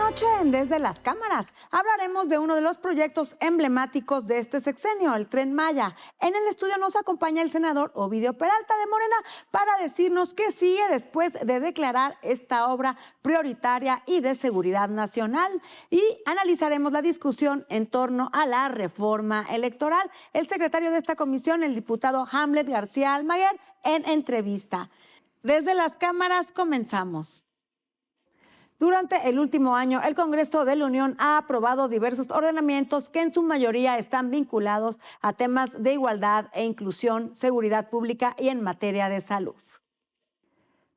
noche en Desde las Cámaras hablaremos de uno de los proyectos emblemáticos de este sexenio, el Tren Maya. En el estudio nos acompaña el senador Ovidio Peralta de Morena para decirnos qué sigue después de declarar esta obra prioritaria y de seguridad nacional. Y analizaremos la discusión en torno a la reforma electoral. El secretario de esta comisión, el diputado Hamlet García Almaguer, en entrevista. Desde las Cámaras comenzamos. Durante el último año, el Congreso de la Unión ha aprobado diversos ordenamientos que en su mayoría están vinculados a temas de igualdad e inclusión, seguridad pública y en materia de salud.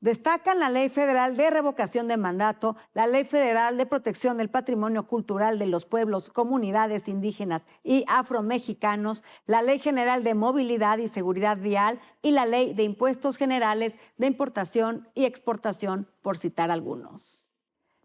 Destacan la Ley Federal de Revocación de Mandato, la Ley Federal de Protección del Patrimonio Cultural de los Pueblos, Comunidades Indígenas y Afromexicanos, la Ley General de Movilidad y Seguridad Vial y la Ley de Impuestos Generales de Importación y Exportación, por citar algunos.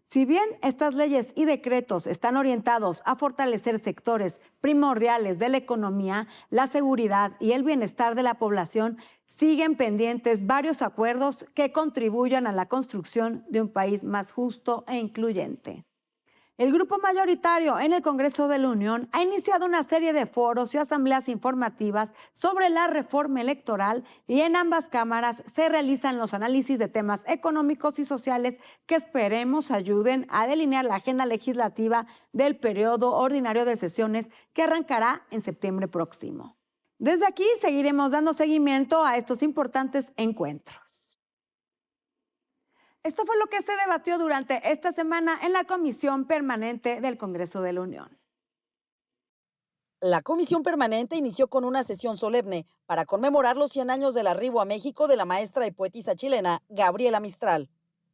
Si bien estas leyes y decretos están orientados a fortalecer sectores primordiales de la economía, la seguridad y el bienestar de la población, siguen pendientes varios acuerdos que contribuyan a la construcción de un país más justo e incluyente. El grupo mayoritario en el Congreso de la Unión ha iniciado una serie de foros y asambleas informativas sobre la reforma electoral y en ambas cámaras se realizan los análisis de temas económicos y sociales que esperemos ayuden a delinear la agenda legislativa del periodo ordinario de sesiones que arrancará en septiembre próximo. Desde aquí seguiremos dando seguimiento a estos importantes encuentros. Esto fue lo que se debatió durante esta semana en la Comisión Permanente del Congreso de la Unión. La Comisión Permanente inició con una sesión solemne para conmemorar los 100 años del arribo a México de la maestra y poetisa chilena Gabriela Mistral.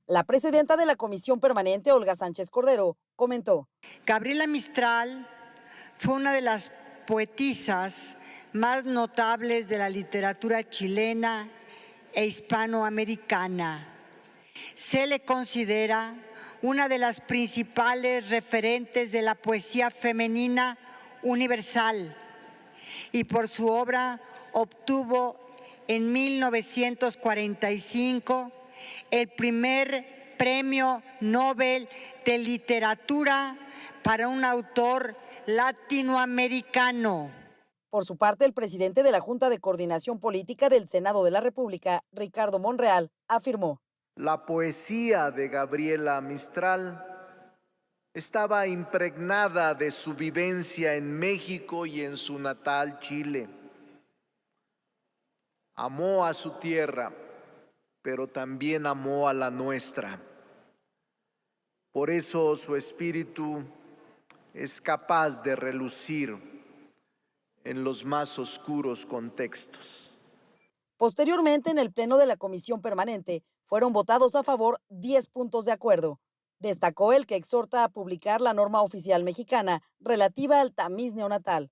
La presidenta de la Comisión Permanente, Olga Sánchez Cordero, comentó: Gabriela Mistral fue una de las poetisas más notables de la literatura chilena e hispanoamericana. Se le considera una de las principales referentes de la poesía femenina universal y por su obra obtuvo en 1945 el primer Premio Nobel de Literatura para un autor latinoamericano. Por su parte, el presidente de la Junta de Coordinación Política del Senado de la República, Ricardo Monreal, afirmó: la poesía de Gabriela Mistral estaba impregnada de su vivencia en México y en su natal Chile. Amó a su tierra, pero también amó a la nuestra. Por eso su espíritu es capaz de relucir en los más oscuros contextos. Posteriormente, en el Pleno de la Comisión Permanente, fueron votados a favor 10 puntos de acuerdo. Destacó el que exhorta a publicar la norma oficial mexicana relativa al tamiz neonatal.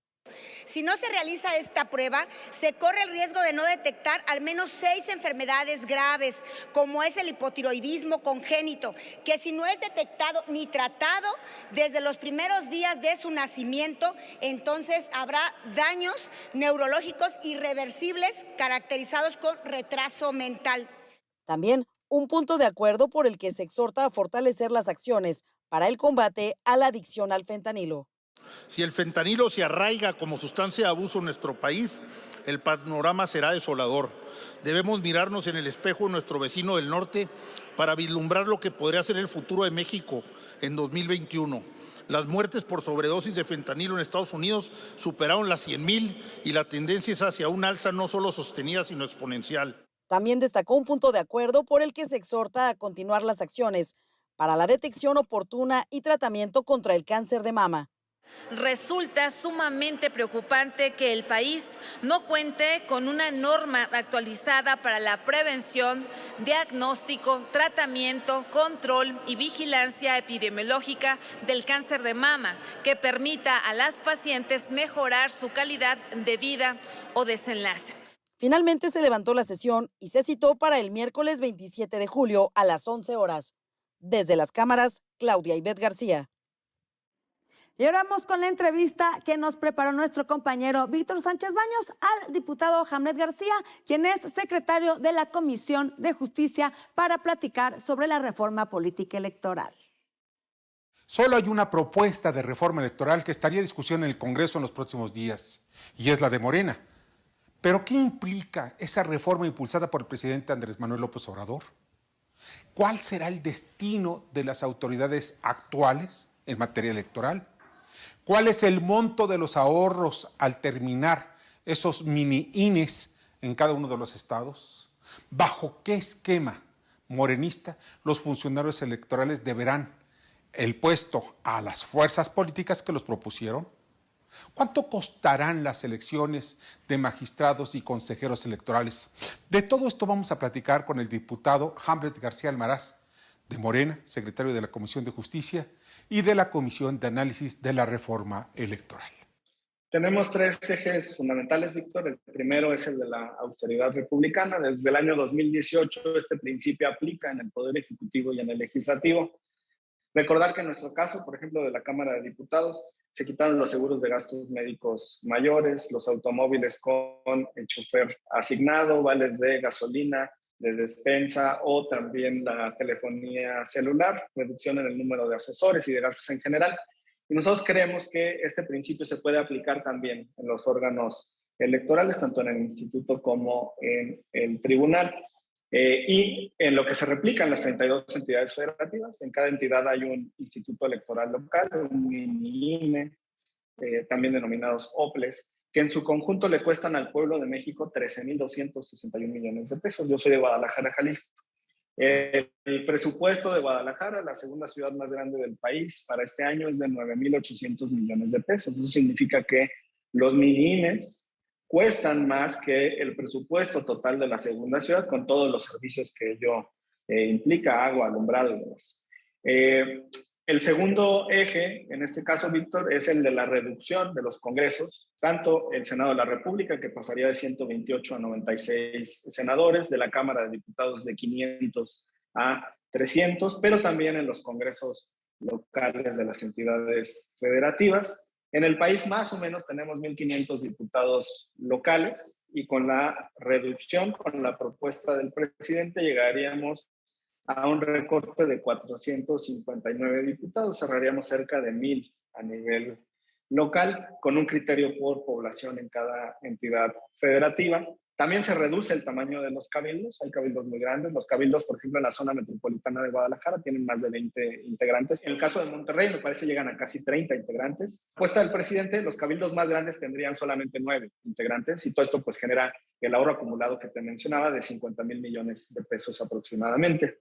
Si no se realiza esta prueba, se corre el riesgo de no detectar al menos 6 enfermedades graves, como es el hipotiroidismo congénito, que si no es detectado ni tratado desde los primeros días de su nacimiento, entonces habrá daños neurológicos irreversibles caracterizados con retraso mental. También un punto de acuerdo por el que se exhorta a fortalecer las acciones para el combate a la adicción al fentanilo. Si el fentanilo se arraiga como sustancia de abuso en nuestro país, el panorama será desolador. Debemos mirarnos en el espejo de nuestro vecino del norte para vislumbrar lo que podría ser el futuro de México en 2021. Las muertes por sobredosis de fentanilo en Estados Unidos superaron las 100,000 y la tendencia es hacia un alza no solo sostenida, sino exponencial. También destacó un punto de acuerdo por el que se exhorta a continuar las acciones para la detección oportuna y tratamiento contra el cáncer de mama. Resulta sumamente preocupante que el país no cuente con una norma actualizada para la prevención, diagnóstico, tratamiento, control y vigilancia epidemiológica del cáncer de mama que permita a las pacientes mejorar su calidad de vida o desenlace. Finalmente se levantó la sesión y se citó para el miércoles 27 de julio a las 11 horas. Desde las cámaras, Claudia Ivette García. Y ahora vamos con la entrevista que nos preparó nuestro compañero Víctor Sánchez Baños al diputado Hamlet García, quien es secretario de la Comisión de Justicia, para platicar sobre la reforma política electoral. Solo hay una propuesta de reforma electoral que estaría en discusión en el Congreso en los próximos días, y es la de Morena. ¿Pero qué implica esa reforma impulsada por el presidente Andrés Manuel López Obrador? ¿Cuál será el destino de las autoridades actuales en materia electoral? ¿Cuál es el monto de los ahorros al terminar esos mini INES en cada uno de los estados? ¿Bajo qué esquema morenista los funcionarios electorales deberán el puesto a las fuerzas políticas que los propusieron? ¿Cuánto costarán las elecciones de magistrados y consejeros electorales? De todo esto vamos a platicar con el diputado Hamlet García Almaraz, de Morena, secretario de la Comisión de Justicia y de la Comisión de Análisis de la Reforma Electoral. Tenemos tres ejes fundamentales, Víctor. El primero es el de la austeridad republicana. Desde el año 2018 este principio aplica en el Poder Ejecutivo y en el Legislativo. Recordar que en nuestro caso, por ejemplo, de la Cámara de Diputados, se quitaron los seguros de gastos médicos mayores, los automóviles con el chofer asignado, vales de gasolina, de despensa o también la telefonía celular, reducción en el número de asesores y de gastos en general. Y nosotros creemos que este principio se puede aplicar también en los órganos electorales, tanto en el instituto como en el tribunal. Y en lo que se replican las 32 entidades federativas, en cada entidad hay un instituto electoral local, un INE, también denominados OPLES, que en su conjunto le cuestan al pueblo de México 13,261 millones de pesos. Yo soy de Guadalajara, Jalisco. El presupuesto de Guadalajara, la segunda ciudad más grande del país, para este año es de 9,800 millones de pesos. Eso significa que los mini-INES cuestan más que el presupuesto total de la segunda ciudad, con todos los servicios que ello implica, agua, alumbrado y demás. El segundo eje, en este caso, Víctor, es el de la reducción de los congresos, tanto el Senado de la República, que pasaría de 128 a 96 senadores, de la Cámara de Diputados de 500 a 300, pero también en los congresos locales de las entidades federativas. En el país más o menos tenemos 1,500 diputados locales y con la reducción, con la propuesta del presidente, llegaríamos a un recorte de 459 diputados, cerraríamos cerca de 1,000 a nivel local, con un criterio por población en cada entidad federativa. También se reduce el tamaño de los cabildos, hay cabildos muy grandes. Los cabildos, por ejemplo, en la zona metropolitana de Guadalajara tienen más de 20 integrantes. En el caso de Monterrey, me parece, llegan a casi 30 integrantes. Propuesta del presidente, los cabildos más grandes tendrían solamente 9 integrantes y todo esto pues genera el ahorro acumulado que te mencionaba de 50,000 millones de pesos aproximadamente.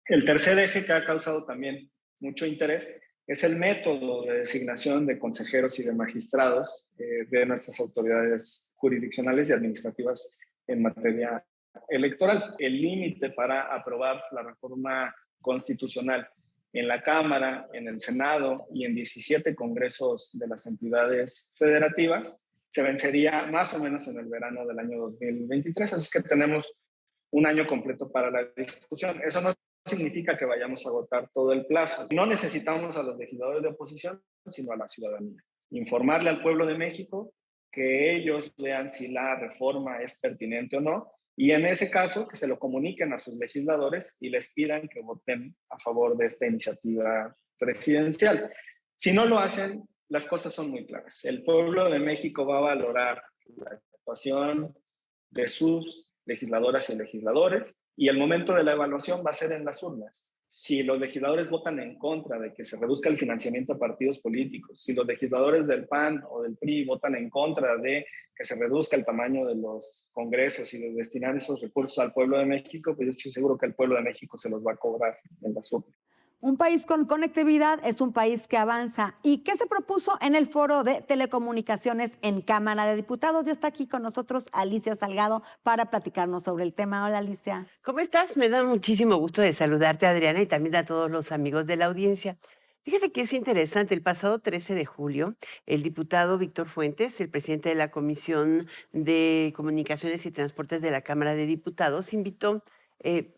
El tercer eje que ha causado también mucho interés es el método de designación de consejeros y de magistrados de nuestras autoridades jurisdiccionales y administrativas en materia electoral. El límite para aprobar la reforma constitucional en la Cámara, en el Senado y en 17 congresos de las entidades federativas se vencería más o menos en el verano del año 2023, así que tenemos un año completo para la discusión. Eso no significa que vayamos a agotar todo el plazo. No necesitamos a los legisladores de oposición, sino a la ciudadanía. Informarle al pueblo de México que ellos vean si la reforma es pertinente o no, y en ese caso que se lo comuniquen a sus legisladores y les pidan que voten a favor de esta iniciativa presidencial. Si no lo hacen, las cosas son muy claras. El pueblo de México va a valorar la actuación de sus legisladoras y legisladores, y el momento de la evaluación va a ser en las urnas. Si los legisladores votan en contra de que se reduzca el financiamiento a partidos políticos, si los legisladores del PAN o del PRI votan en contra de que se reduzca el tamaño de los congresos y de destinar esos recursos al pueblo de México, pues yo estoy seguro que el pueblo de México se los va a cobrar en las urnas. Un país con conectividad es un país que avanza. ¿Y qué se propuso en el foro de telecomunicaciones en Cámara de Diputados? Ya está aquí con nosotros Alicia Salgado para platicarnos sobre el tema. Hola, Alicia. ¿Cómo estás? Me da muchísimo gusto de saludarte, Adriana, y también a todos los amigos de la audiencia. Fíjate que es interesante. El pasado 13 de julio, el diputado Víctor Fuentes, el presidente de la Comisión de Comunicaciones y Transportes de la Cámara de Diputados, invitó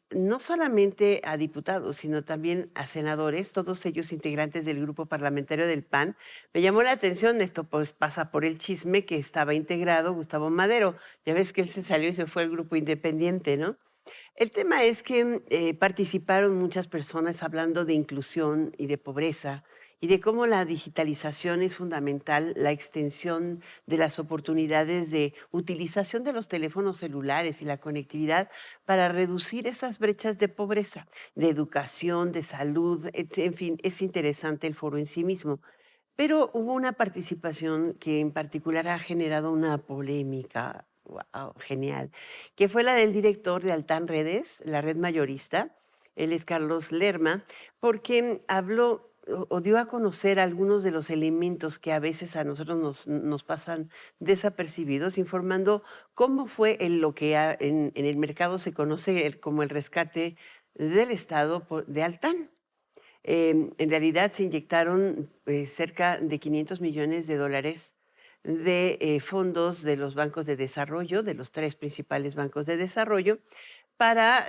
no solamente a diputados, sino también a senadores, todos ellos integrantes del grupo parlamentario del PAN. Me llamó la atención, esto pues pasa por el chisme, que estaba integrado Gustavo Madero. Ya ves que él se salió y se fue al grupo independiente, ¿no? El tema es que participaron muchas personas hablando de inclusión y de pobreza y de cómo la digitalización es fundamental, la extensión de las oportunidades de utilización de los teléfonos celulares y la conectividad para reducir esas brechas de pobreza, de educación, de salud, en fin, es interesante el foro en sí mismo. Pero hubo una participación que en particular ha generado una polémica, guau, genial, que fue la del director de Altán Redes, la red mayorista. Él es Carlos Lerma, porque habló o dio a conocer algunos de los elementos que a veces a nosotros nos pasan desapercibidos, informando cómo fue lo que en el mercado se conoce como el rescate del Estado de Altán. En realidad se inyectaron cerca de 500 millones de dólares de fondos de los bancos de desarrollo, de los 3 principales bancos de desarrollo, para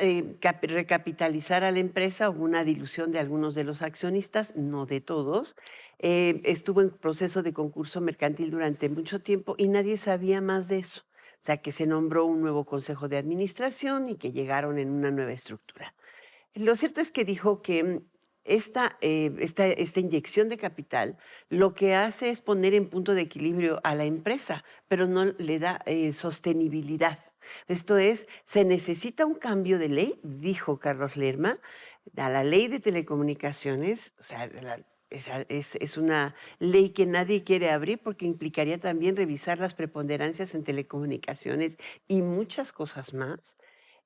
recapitalizar a la empresa. Hubo una dilución de algunos de los accionistas, no de todos. Estuvo en proceso de concurso mercantil durante mucho tiempo y nadie sabía más de eso. O sea, que se nombró un nuevo consejo de administración y que llegaron en una nueva estructura. Lo cierto es que dijo que esta inyección de capital lo que hace es poner en punto de equilibrio a la empresa, pero no le da sostenibilidad. Esto es, se necesita un cambio de ley, dijo Carlos Lerma, a la ley de telecomunicaciones. O sea, es una ley que nadie quiere abrir porque implicaría también revisar las preponderancias en telecomunicaciones y muchas cosas más.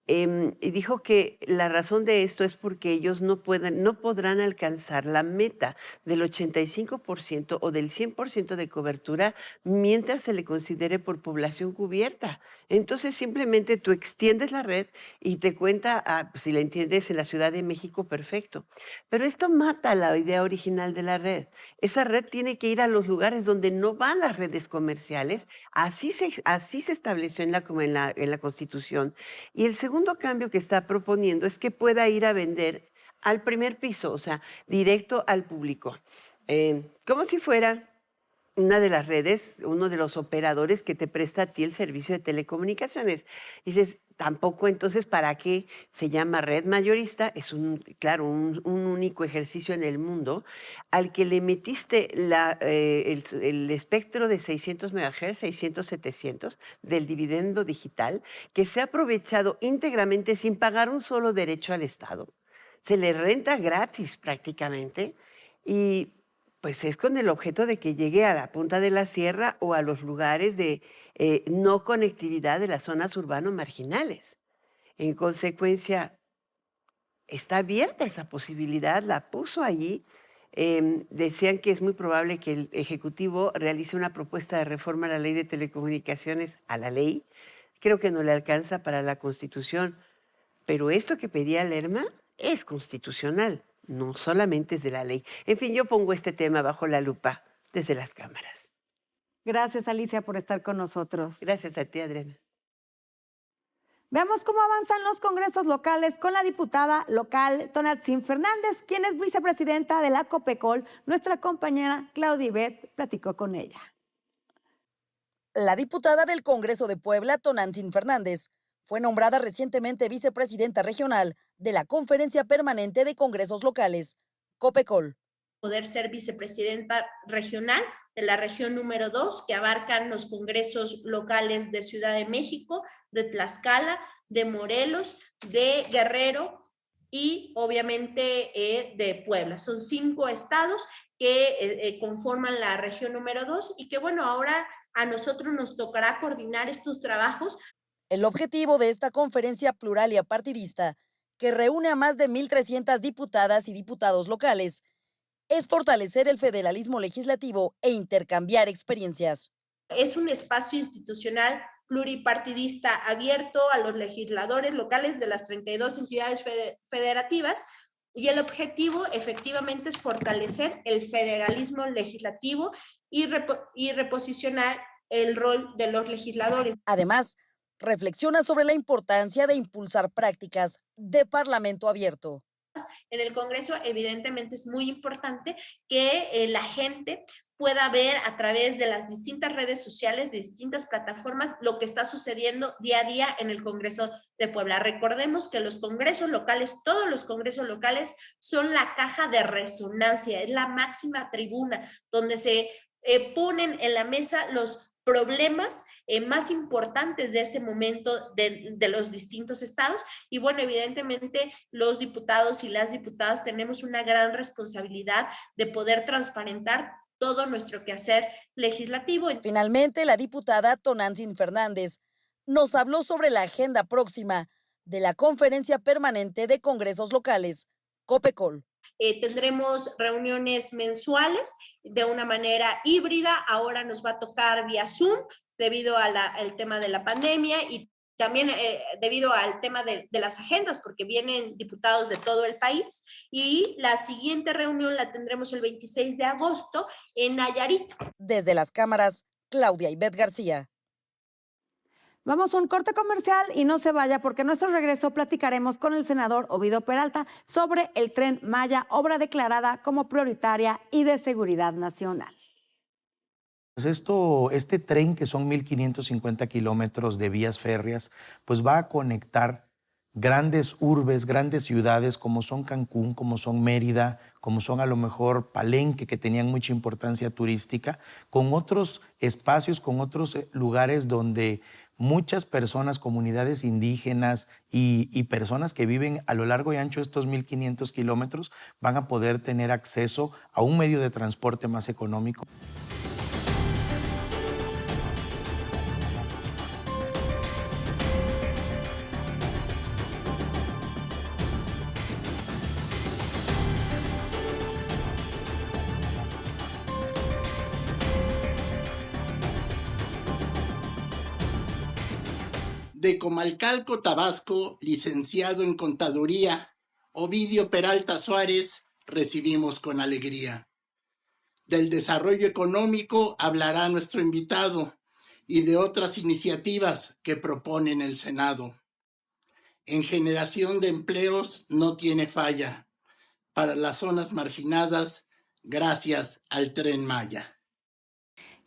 Y dijo que la razón de esto es porque ellos no podrán alcanzar la meta del 85% o del 100% de cobertura mientras se le considere por población cubierta. Entonces simplemente tú extiendes la red y te cuenta, si la entiendes en la Ciudad de México, perfecto. Pero esto mata la idea original de la red. Esa red tiene que ir a los lugares donde no van las redes comerciales. Así se estableció en la Constitución. Y el segundo cambio que está proponiendo es que pueda ir a vender al primer piso, o sea, directo al público, como si fuera una de las redes, uno de los operadores que te presta a ti el servicio de telecomunicaciones. Dices, tampoco entonces, ¿para qué se llama red mayorista? Es claro, un único ejercicio en el mundo al que le metiste el espectro de 600 MHz, 600, 700 del dividendo digital, que se ha aprovechado íntegramente sin pagar un solo derecho al Estado. Se le renta gratis prácticamente y pues es con el objeto de que llegue a la punta de la sierra o a los lugares de no conectividad de las zonas urbano-marginales. En consecuencia, está abierta esa posibilidad, la puso allí. Decían que es muy probable que el Ejecutivo realice una propuesta de reforma a la Ley de Telecomunicaciones, a la ley. Creo que no le alcanza para la Constitución, pero esto que pedía Lerma es constitucional. No solamente es de la ley. En fin, yo pongo este tema bajo la lupa desde las cámaras. Gracias, Alicia, por estar con nosotros. Gracias a ti, Adriana. Veamos cómo avanzan los congresos locales con la diputada local Tonantzin Fernández, quien es vicepresidenta de la COPECOL. Nuestra compañera Claudia Ibet platicó con ella. La diputada del Congreso de Puebla, Tonantzin Fernández, fue nombrada recientemente vicepresidenta regional de la Conferencia Permanente de Congresos Locales, COPECOL. Poder ser vicepresidenta regional de la región número 2, que abarcan los congresos locales de Ciudad de México, de Tlaxcala, de Morelos, de Guerrero y obviamente de Puebla. Son 5 estados que conforman la región número 2 y que bueno, ahora a nosotros nos tocará coordinar estos trabajos. El objetivo de esta conferencia plural y apartidista, que reúne a más de 1,300 diputadas y diputados locales, es fortalecer el federalismo legislativo e intercambiar experiencias. Es un espacio institucional pluripartidista abierto a los legisladores locales de las 32 entidades federativas y el objetivo efectivamente es fortalecer el federalismo legislativo y reposicionar el rol de los legisladores. Además, reflexiona sobre la importancia de impulsar prácticas de parlamento abierto. en el Congreso, evidentemente es muy importante que la gente pueda ver a través de las distintas redes sociales, de distintas plataformas, lo que está sucediendo día a día en el Congreso de Puebla. Recordemos que los congresos locales, todos los congresos locales son la caja de resonancia, es la máxima tribuna donde se ponen en la mesa los problemas más importantes de ese momento de los distintos estados. Y bueno, evidentemente los diputados y las diputadas tenemos una gran responsabilidad de poder transparentar todo nuestro quehacer legislativo. Finalmente, la diputada Tonantzin Fernández nos habló sobre la agenda próxima de la Conferencia Permanente de Congresos Locales, COPECOL. Tendremos reuniones mensuales de una manera híbrida. Ahora nos va a tocar vía Zoom debido al tema de la pandemia y también debido al tema de las agendas, porque vienen diputados de todo el país. Y la siguiente reunión la tendremos el 26 de agosto en Nayarit. Desde las cámaras, Claudia Ivette García. Vamos a un corte comercial y no se vaya porque en nuestro regreso platicaremos con el senador Ovidio Peralta sobre el Tren Maya, obra declarada como prioritaria y de seguridad nacional. Pues este tren, que son 1.550 kilómetros de vías férreas, pues va a conectar grandes urbes, grandes ciudades como son Cancún, como son Mérida, como son a lo mejor Palenque, que tenían mucha importancia turística, con otros espacios, con otros lugares donde muchas personas, comunidades indígenas y personas que viven a lo largo y ancho de estos 1.500 kilómetros van a poder tener acceso a un medio de transporte más económico. De Comalcalco, Tabasco, licenciado en Contaduría, Ovidio Peralta Suárez, recibimos con alegría. Del desarrollo económico hablará nuestro invitado y de otras iniciativas que propone en el Senado. En generación de empleos no tiene falla. Para las zonas marginadas, gracias al Tren Maya.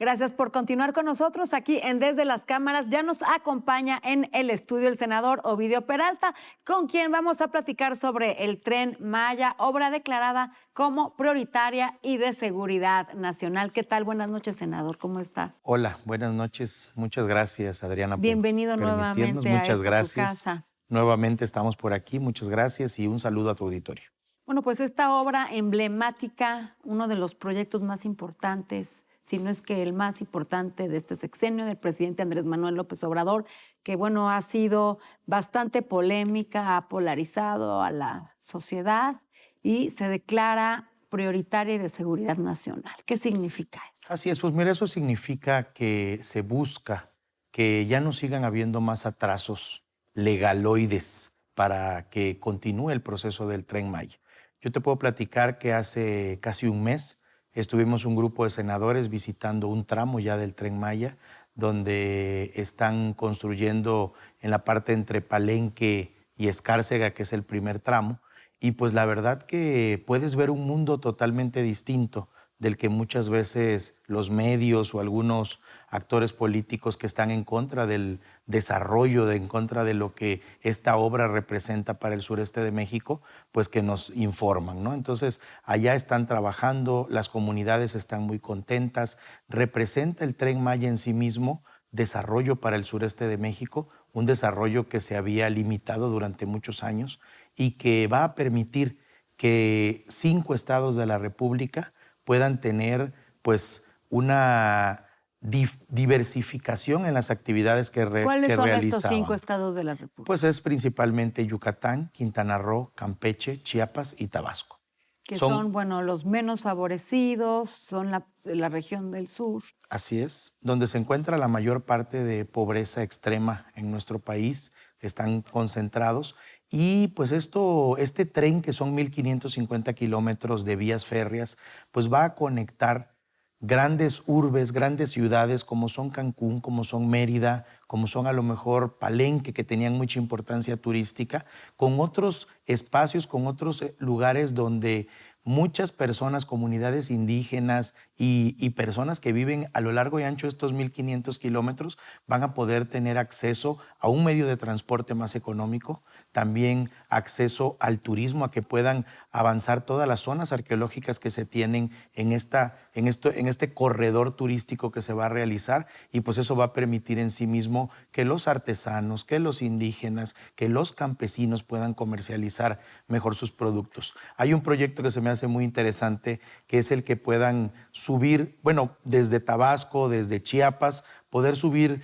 Gracias por continuar con nosotros aquí en Desde las Cámaras. Ya nos acompaña en el estudio el senador Ovidio Peralta, con quien vamos a platicar sobre el Tren Maya, obra declarada como prioritaria y de seguridad nacional. ¿Qué tal? Buenas noches, senador. ¿Cómo está? Hola, buenas noches. Muchas gracias, Adriana. Bienvenido nuevamente a Muchas gracias. Tu casa. Nuevamente estamos por aquí. Muchas gracias y un saludo a tu auditorio. Bueno, pues esta obra emblemática, uno de los proyectos más importantes, si no es que el más importante de este sexenio del presidente Andrés Manuel López Obrador, que bueno, ha sido bastante polémica, ha polarizado a la sociedad y se declara prioritaria y de seguridad nacional. ¿Qué significa eso? Así es, pues mira, eso significa que se busca que ya no sigan habiendo más atrasos legaloides para que continúe el proceso del Tren Maya. Yo te puedo platicar que hace casi un mes estuvimos un grupo de senadores visitando un tramo ya del Tren Maya, donde están construyendo en la parte entre Palenque y Escárcega, que es el primer tramo, y pues la verdad que puedes ver un mundo totalmente distinto del que muchas veces los medios o algunos actores políticos que están en contra del desarrollo, en contra de lo que esta obra representa para el sureste de México, pues que nos informan, ¿no? Entonces, allá están trabajando, las comunidades están muy contentas, representa el Tren Maya en sí mismo desarrollo para el sureste de México, un desarrollo que se había limitado durante muchos años y que va a permitir que 5 estados de la República puedan tener pues una diversificación en las actividades que realizaban. ¿Cuáles son estos 5 estados de la República? Pues es principalmente Yucatán, Quintana Roo, Campeche, Chiapas y Tabasco. Que son, bueno, los menos favorecidos, son la región del sur. Así es, donde se encuentra la mayor parte de pobreza extrema en nuestro país, están concentrados. Y pues este tren, que son 1.550 kilómetros de vías férreas, pues va a conectar grandes urbes, grandes ciudades como son Cancún, como son Mérida, como son a lo mejor Palenque, que tenían mucha importancia turística, con otros espacios, con otros lugares donde muchas personas, comunidades indígenas y personas que viven a lo largo y ancho de estos 1.500 kilómetros van a poder tener acceso a un medio de transporte más económico, también acceso al turismo, a que puedan avanzar todas las zonas arqueológicas que se tienen en este corredor turístico que se va a realizar, y pues eso va a permitir en sí mismo que los artesanos, que los indígenas, que los campesinos puedan comercializar mejor sus productos. Hay un proyecto que se me hace muy interesante, que es el que puedan subir, bueno, desde Tabasco, desde Chiapas, poder subir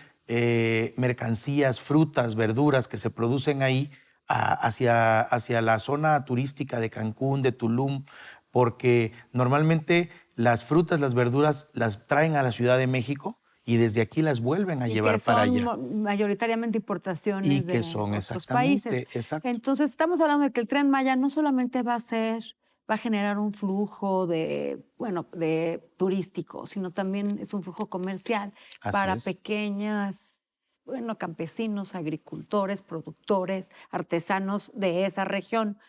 mercancías, frutas, verduras que se producen ahí hacia la zona turística de Cancún, de Tulum, porque normalmente las frutas, las verduras las traen a la Ciudad de México y desde aquí las vuelven a llevar para allá. Y que son mayoritariamente importaciones Y de que son otros países. exacto. Entonces, estamos hablando de que el Tren Maya no solamente va a generar un flujo de turístico, sino también es un flujo comercial para pequeñas, campesinos, agricultores, productores, artesanos de esa región.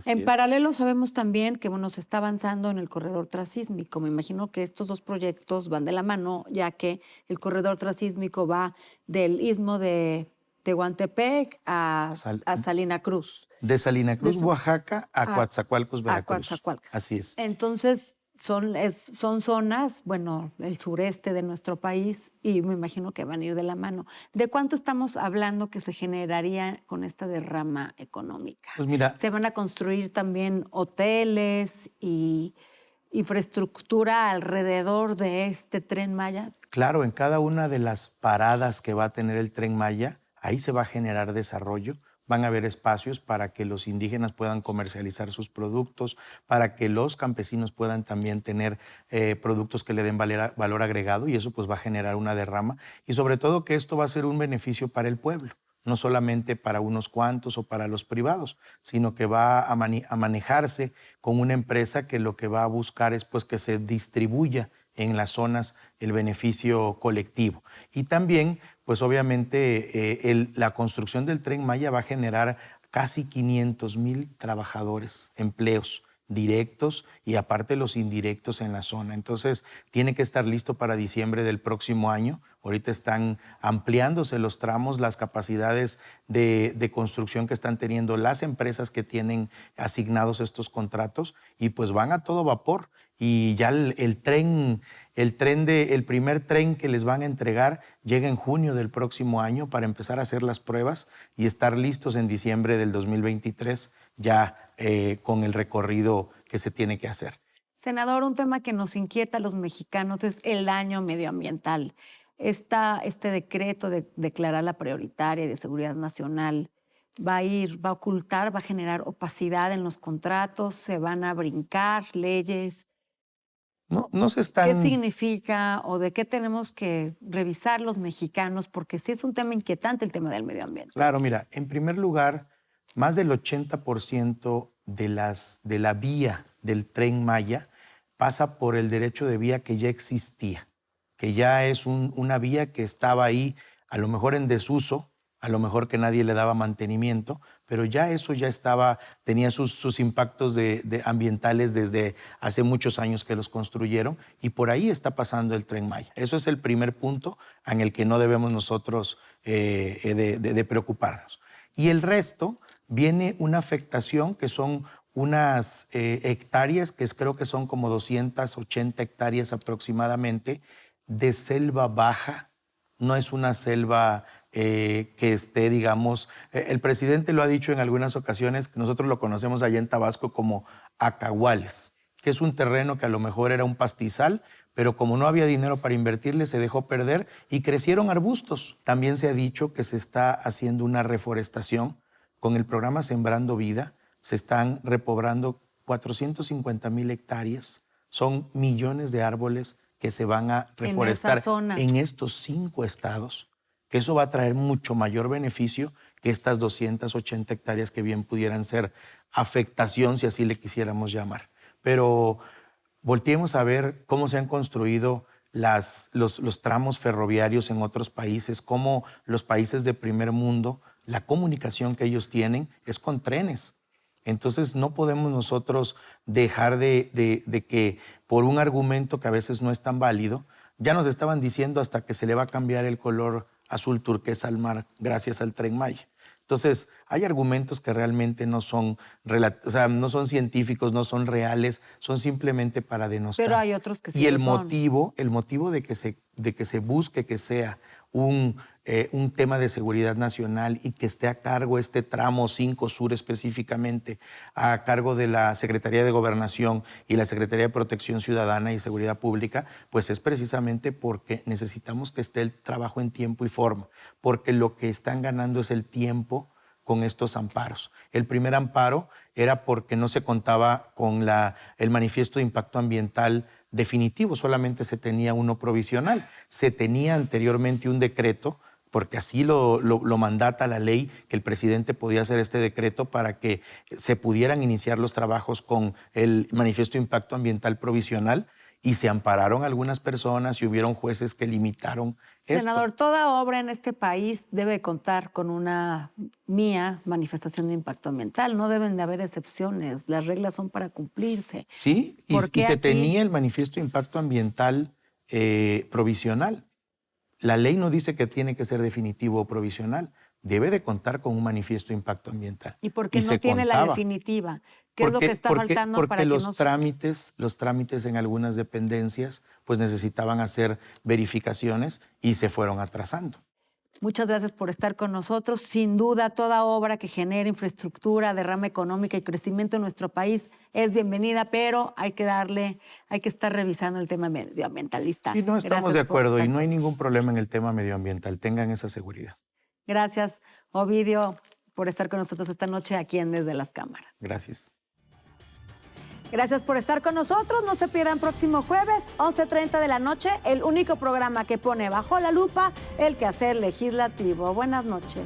En paralelo sabemos también que se está avanzando en el corredor transísmico. Me imagino que estos dos proyectos van de la mano, ya que el corredor transísmico va del istmo de Tehuantepec a Salina Cruz. De Salina Cruz, Oaxaca, a Coatzacoalcos, Veracruz. Así es. Entonces, son zonas, el sureste de nuestro país, y me imagino que van a ir de la mano. ¿De cuánto estamos hablando que se generaría con esta derrama económica? Pues mira, ¿se van a construir también hoteles y infraestructura alrededor de este Tren Maya? Claro, en cada una de las paradas que va a tener el Tren Maya, ahí se va a generar desarrollo. Van a haber espacios para que los indígenas puedan comercializar sus productos, para que los campesinos puedan también tener productos que le den valor agregado, y eso pues va a generar una derrama, y sobre todo que esto va a ser un beneficio para el pueblo, no solamente para unos cuantos o para los privados, sino que va a manejarse con una empresa que lo que va a buscar es pues que se distribuya en las zonas el beneficio colectivo. Y también, pues obviamente, la construcción del Tren Maya va a generar casi 500,000 trabajadores, empleos directos y aparte los indirectos en la zona. Entonces, tiene que estar listo para diciembre del próximo año. Ahorita están ampliándose los tramos, las capacidades de construcción que están teniendo las empresas que tienen asignados estos contratos, y pues van a todo vapor. Y ya el primer tren que les van a entregar llega en junio del próximo año para empezar a hacer las pruebas y estar listos en diciembre del 2023 ya con el recorrido que se tiene que hacer. Senador, un tema que nos inquieta a los mexicanos es el daño medioambiental. Este decreto de declararla prioritaria de seguridad nacional va a ocultar, va a generar opacidad en los contratos, se van a brincar leyes. No se están... ¿Qué significa o de qué tenemos que revisar los mexicanos? Porque sí es un tema inquietante el tema del medio ambiente. Claro, mira, en primer lugar, más del 80% de la vía del Tren Maya pasa por el derecho de vía que ya existía, que ya es una vía que estaba ahí, a lo mejor en desuso, a lo mejor que nadie le daba mantenimiento, pero ya eso ya tenía sus impactos ambientales desde hace muchos años que los construyeron, y por ahí está pasando el Tren Maya. Eso es el primer punto en el que no debemos nosotros de preocuparnos. Y el resto viene una afectación que son unas hectáreas, que creo que son como 280 hectáreas aproximadamente, de selva baja. No es una selva que esté, digamos, el presidente lo ha dicho en algunas ocasiones, que nosotros lo conocemos allá en Tabasco como acahuales, que es un terreno que a lo mejor era un pastizal, pero como no había dinero para invertirle, se dejó perder y crecieron arbustos. También se ha dicho que se está haciendo una reforestación. Con el programa Sembrando Vida se están repobrando 450,000 hectáreas. Son millones de árboles que se van a reforestar en estos 5 estados, que eso va a traer mucho mayor beneficio que estas 280 hectáreas que bien pudieran ser afectación, si así le quisiéramos llamar. Pero Volteemos a ver cómo se han construido los tramos ferroviarios en otros países, cómo los países de primer mundo, la comunicación que ellos tienen es con trenes. Entonces no podemos nosotros dejar de que por un argumento que a veces no es tan válido, ya nos estaban diciendo hasta que se le va a cambiar el color azul turquesa al mar gracias al Tren Maya. Entonces, hay argumentos que realmente no son científicos, no son reales, son simplemente para denostar. Pero hay otros que sí. Y el lo son. motivo de que se busque que sea un tema de seguridad nacional y que esté a cargo este tramo 5 Sur específicamente, a cargo de la Secretaría de Gobernación y la Secretaría de Protección Ciudadana y Seguridad Pública, pues es precisamente porque necesitamos que esté el trabajo en tiempo y forma, porque lo que están ganando es el tiempo con estos amparos. El primer amparo era porque no se contaba con el manifiesto de impacto ambiental definitivo, solamente se tenía uno provisional. Se tenía anteriormente un decreto, porque así lo mandata la ley, que el presidente podía hacer este decreto para que se pudieran iniciar los trabajos con el manifiesto de impacto ambiental provisional, y se ampararon algunas personas y hubieron jueces que limitaron esto. Senador, toda obra en este país debe contar con una manifestación de impacto ambiental. No deben de haber excepciones. Las reglas son para cumplirse. Sí, y se tenía el manifiesto de impacto ambiental provisional. La ley no dice que tiene que ser definitivo o provisional. Debe de contar con un manifiesto de impacto ambiental. ¿Y por qué no tiene la definitiva? ¿Qué es lo que está faltando para que no? Porque los trámites en algunas dependencias pues necesitaban hacer verificaciones y se fueron atrasando. Muchas gracias por estar con nosotros. Sin duda, toda obra que genere infraestructura, derrama económica y crecimiento en nuestro país es bienvenida, pero hay que estar revisando el tema medioambientalista. Sí, no estamos de acuerdo y no hay ningún problema en el tema medioambiental. Tengan esa seguridad. Gracias, Ovidio, por estar con nosotros esta noche aquí en Desde las Cámaras. Gracias. Gracias por estar con nosotros. No se pierdan próximo jueves, 11:30 de la noche, el único programa que pone bajo la lupa el quehacer legislativo. Buenas noches.